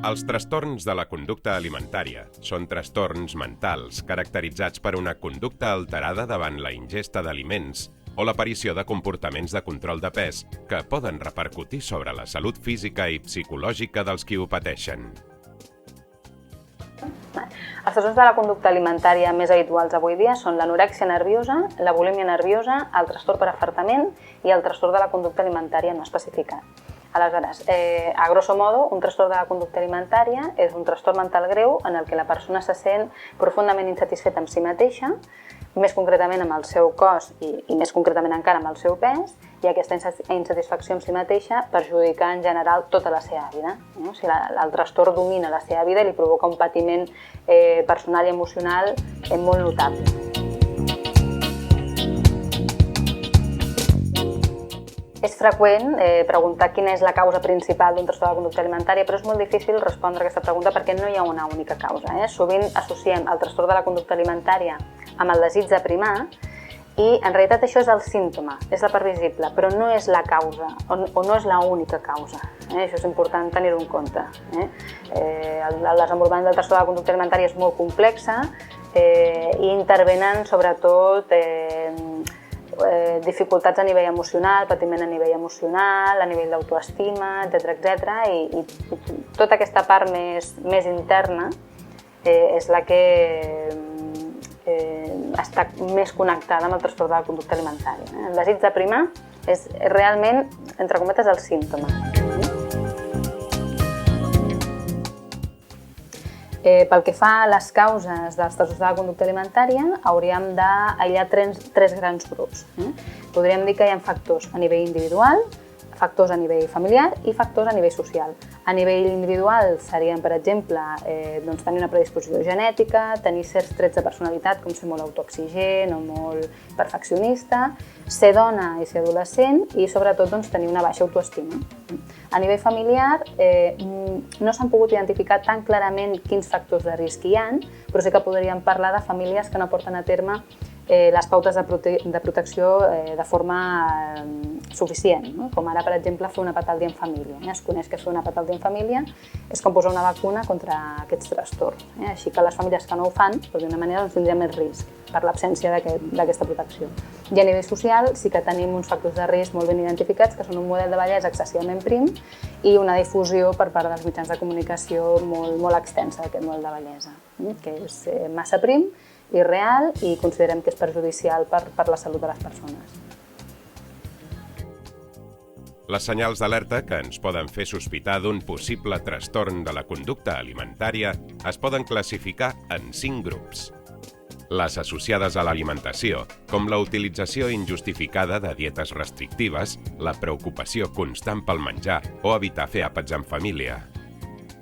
Els trastorns de la conducta alimentària són trastorns mentals caracteritzats per una conducta alterada davant la ingesta d'aliments o l'aparició de comportaments de control de pes que poden repercutir sobre la salut física i psicològica dels qui ho pateixen. Els trastorns de la conducta alimentària més habituals avui dia són l'anorèxia nerviosa, la bulímia nerviosa, el trastorn per afartament i el trastorn de la conducta alimentària no especificat. Aleshores, a grosso modo, un trastorn de la conducta alimentària és un trastorn mental greu en el que la persona se sent profundament insatisfeta amb si mateixa, més concretament amb el seu cos i més concretament encara amb el seu pes, i aquesta insatisfacció amb si mateixa perjudica en general tota la seva vida. O sigui, el trastorn domina la seva vida i li provoca un patiment personal i emocional molt notable. És freqüent preguntar quina és la causa principal d'un trastorn de la conducta alimentària, però és molt difícil respondre a aquesta pregunta perquè no hi ha una única causa. Sovint associem el trastorn de la conducta alimentària amb el desig d'aprimar i en realitat això és el símptoma, és la part visible, però no és la causa o no és l'única causa. Això és important tenir-ho en compte. El desenvolupament del trastorn de la conducta alimentària és molt complexa i intervenen sobretot dificultats a nivell emocional, patiment a nivell emocional, a nivell d'autoestima, etc. I tota aquesta part més interna és la que està més connectada amb el trastorn de la conducta alimentària. El desig d'aprimar és realment, entre cometes, el símptoma. Pel que fa a les causes dels trastorns de la conducta alimentària, hauríem d'aïllar tres grans grups. Podríem dir que hi ha factors a nivell individual, factors a nivell familiar i factors a nivell social. A nivell individual serien, per exemple, tenir una predisposició genètica, tenir certs trets de personalitat com ser molt autoexigent o molt perfeccionista, ser dona i ser adolescent i sobretot tenir una baixa autoestima. A nivell familiar no s'han pogut identificar tan clarament quins factors de risc hi ha, però sí que podríem parlar de famílies que no porten a terme les pautes de protecció de forma suficient, com ara, per exemple, fer un hepat al dia en família. Es coneix que fer un hepat al dia en família és com posar una vacuna contra aquests trastorns. Així que les famílies que no ho fan, d'una manera, tindrien més risc per l'absència d'aquesta protecció. I a nivell social sí que tenim uns factors de risc molt ben identificats, que són un model de bellesa excessivament prim i una difusió per part dels mitjans de comunicació molt extensa d'aquest model de bellesa, que és massa prim, irreal i considerem que és perjudicial per la salut de les persones. Les senyals d'alerta que ens poden fer sospitar d'un possible trastorn de la conducta alimentària es poden classificar en 5 grups. Les associades a l'alimentació, com la utilització injustificada de dietes restrictives, la preocupació constant pel menjar o evitar fer àpats en família.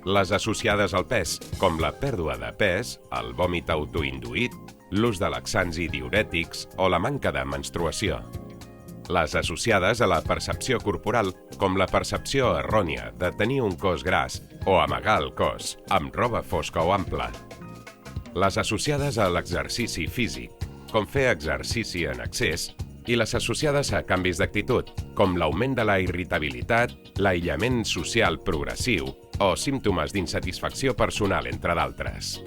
Les associades al pes, com la pèrdua de pes, el vòmit autoinduït, l'ús de laxants i diürètics o la manca de menstruació. Les associades a la percepció corporal, com la percepció errònia de tenir un cos gras o amagar el cos amb roba fosca o ampla. Les associades a l'exercici físic, com fer exercici en excés, i les associades a canvis d'actitud, com l'augment de la irritabilitat, l'aïllament social progressiu o símptomes d'insatisfacció personal, entre d'altres.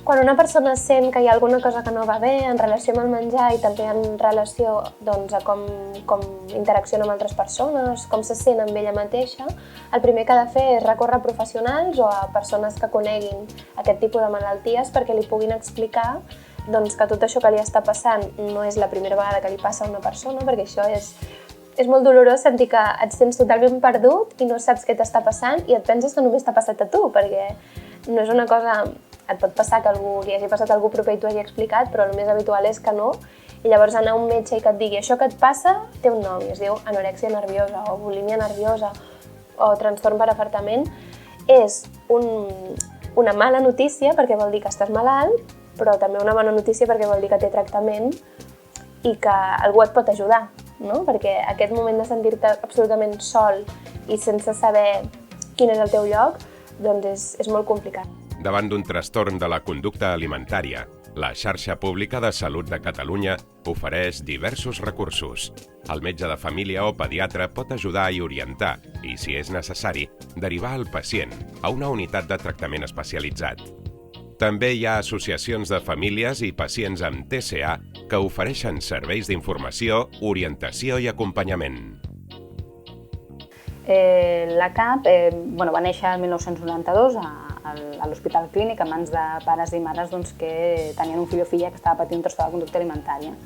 Quan una persona sent que hi ha alguna cosa que no va bé en relació amb el menjar i també en relació a com interacciona amb altres persones, com se sent amb ella mateixa, el primer que ha de fer és recórrer a professionals o a persones que coneguin aquest tipus de malalties perquè li puguin explicar que tot això que li està passant no és la primera vegada que li passa a una persona, perquè això és molt dolorós sentir que et sents totalment perdut i no saps què t'està passant i et penses que només t'ha passat a tu, perquè no és una cosa... Et pot passar que algú li hagi passat a algú proper i t'ho hagi explicat, però el més habitual és que no. I llavors anar a un metge i que et digui això que et passa té un nom i es diu anorèxia nerviosa o bulímia nerviosa o trastorn per afartament és una mala notícia perquè vol dir que estàs malalt, però també una bona notícia perquè vol dir que té tractament i que algú et pot ajudar, no? Perquè aquest moment de sentir-te absolutament sol i sense saber quin és el teu lloc, doncs és molt complicat. Davant d'un trastorn de la conducta alimentària, la Xarxa Pública de Salut de Catalunya ofereix diversos recursos. El metge de família o pediatre pot ajudar i orientar i, si és necessari, derivar el pacient a una unitat de tractament especialitzat. També hi ha associacions de famílies i pacients amb TCA que ofereixen serveis d'informació, orientació i acompanyament. La CAP va néixer el 1992 a l'Hospital Clínic a mans de pares i mares que tenien un fill o filla que estava patint un trastorn de conducta alimentària.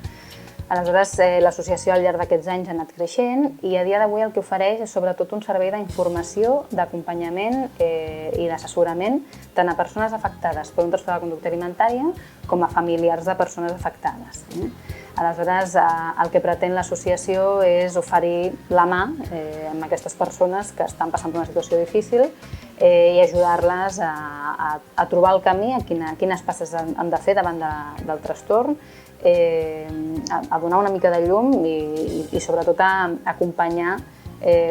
Aleshores, l'associació al llarg d'aquests anys ha anat creixent i a dia d'avui el que ofereix és sobretot un servei d'informació, d'acompanyament i d'assessorament tant a persones afectades per un trastorn de conducta alimentària com a familiars de persones afectades. Aleshores, el que pretén l'associació és oferir la mà a aquestes persones que estan passant per una situació difícil i ajudar-les a trobar el camí, a quines passes han de fer davant del trastorn, a donar una mica de llum i sobretot a acompanyar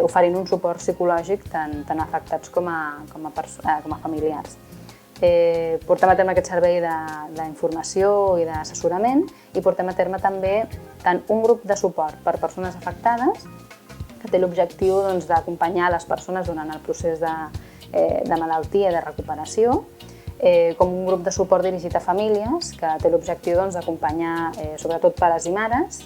oferint un suport psicològic tant afectats com a familiars. Portem a terme aquest servei d'informació i d'assessorament i portem a terme també tant un grup de suport per persones afectades que té l'objectiu d'acompanyar les persones durant el procés de malaltia i de recuperació, com un grup de suport dirigit a famílies que té l'objectiu d'acompanyar sobretot pares i mares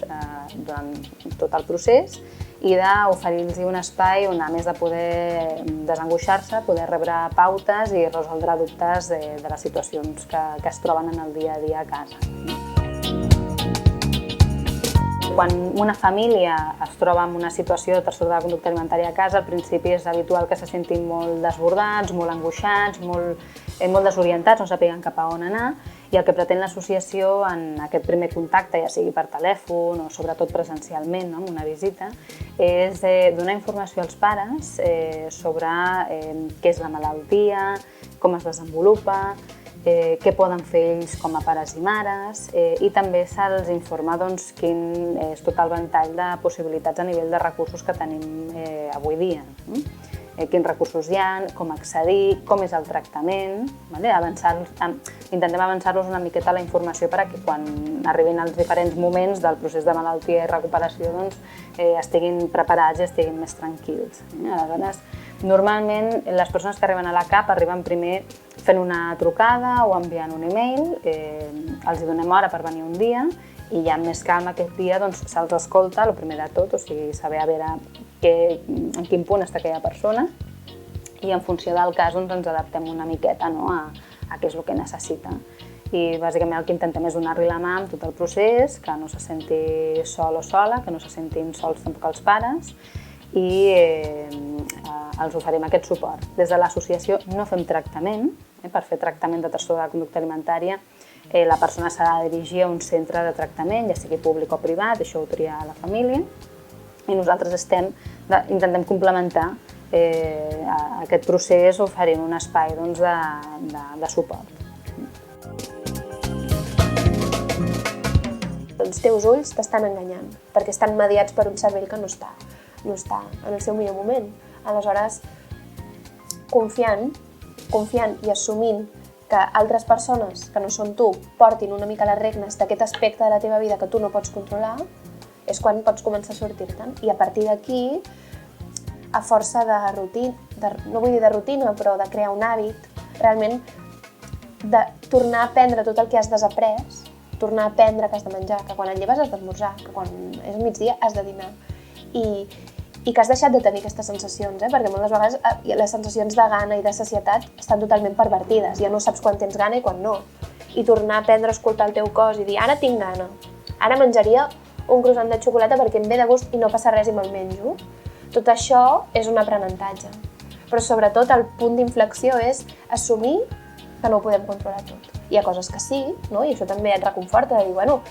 durant tot el procés i d'oferir-los un espai on, a més de poder desangoixar-se, poder rebre pautes i resoldre dubtes de les situacions que es troben en el dia a dia a casa. Quan una família es troba en una situació de trastorn de la conducta alimentària a casa, al principi és habitual que se sentin molt desbordats, molt angoixats, molt desorientats, no sàpiguen cap a on anar, i el que pretén l'associació en aquest primer contacte, ja sigui per telèfon o sobretot presencialment, amb una visita, és donar informació als pares sobre què és la malaltia, com es desenvolupa, què poden fer ells com a pares i mares i també se'ls informa quin és tot el ventall de possibilitats a nivell de recursos que tenim avui dia. Quins recursos hi ha, com accedir, com és el tractament. Intentem avançar-los una miqueta a la informació perquè quan arribin als diferents moments del procés de malaltia i recuperació estiguin preparats i estiguin més tranquils. Aleshores, normalment les persones que arriben a la CAP arriben primer fent una trucada o enviant un e-mail, els donem hora per venir un dia i ja amb més calma aquest dia se'ls escolta, el primer de tot, o sigui, saber a veure en quin punt està aquella persona i en funció del cas ens adaptem una miqueta a què és el que necessita. I bàsicament el que intentem és donar-li la mà amb tot el procés, que no se senti sol o sola, que no se sentin sols tampoc els pares i els oferim aquest suport. Des de l'associació no fem tractament, per fer tractament de trastorn de la conducta alimentària la persona s'ha de dirigir a un centre de tractament, ja sigui públic o privat, això ho tria la família, i nosaltres intentem complementar aquest procés oferint un espai de suport. Els teus ulls t'estan enganyant, perquè estan mediats per un cervell que no està en el seu millor moment. Aleshores, confiant i assumint que altres persones que no són tu portin una mica les regnes d'aquest aspecte de la teva vida que tu no pots controlar, és quan pots començar a sortir-te'n. I a partir d'aquí, a força de rutina, no vull dir de rutina, però de crear un hàbit, realment de tornar a aprendre tot el que has desaprès, tornar a aprendre que has de menjar, que quan et lleves has d'esmorzar, que quan és migdia has de dinar. I que has deixat de tenir aquestes sensacions, perquè moltes vegades les sensacions de gana i de sacietat estan totalment pervertides, ja no saps quan tens gana i quan no. I tornar a aprendre a escoltar el teu cos i dir, ara tinc gana, ara menjaria un croissant de xocolata perquè em ve de gust i no passa res i me'l menjo. Tot això és un aprenentatge. Però sobretot el punt d'inflexió és assumir que no ho podem controlar tot. Hi ha coses que sí, i això també et reconforta, de dir, bueno,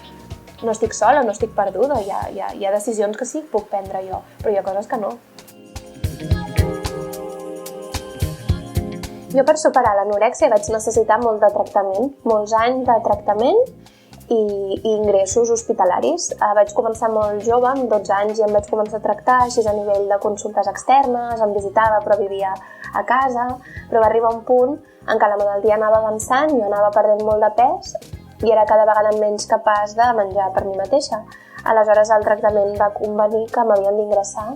no estic sola, no estic perduda, hi ha decisions que sí que puc prendre jo, però hi ha coses que no. Jo per superar l'anorèxia vaig necessitar molt de tractament, molts anys de tractament i ingressos hospitalaris. Vaig començar molt jove, amb 12 anys, i em vaig començar a tractar així a nivell de consultes externes, em visitava però vivia a casa, però va arribar un punt en què la malaltia anava avançant, jo anava perdent molt de pes i era cada vegada menys capaç de menjar per mi mateixa. Aleshores el tractament va convenir que m'havien d'ingressar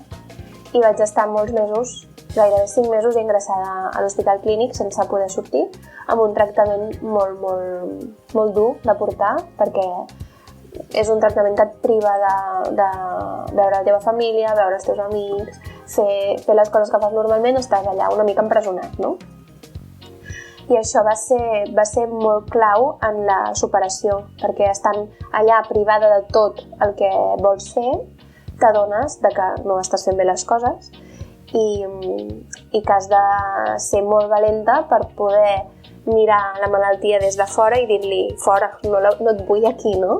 i vaig estar molts mesos, gairebé 5 mesos ingressada a l'Hospital Clínic sense poder sortir, amb un tractament molt dur de portar, perquè és un tractament que et priva de veure la teva família, veure els teus amics, fer les coses que fas normalment, estàs allà una mica empresonat, no? I això va ser molt clau en la superació, perquè estant allà privada de tot el que vols fer, t'adones que no estàs fent bé les coses i que has de ser molt valenta per poder mirar la malaltia des de fora i dir-li fora, no et vull aquí, no?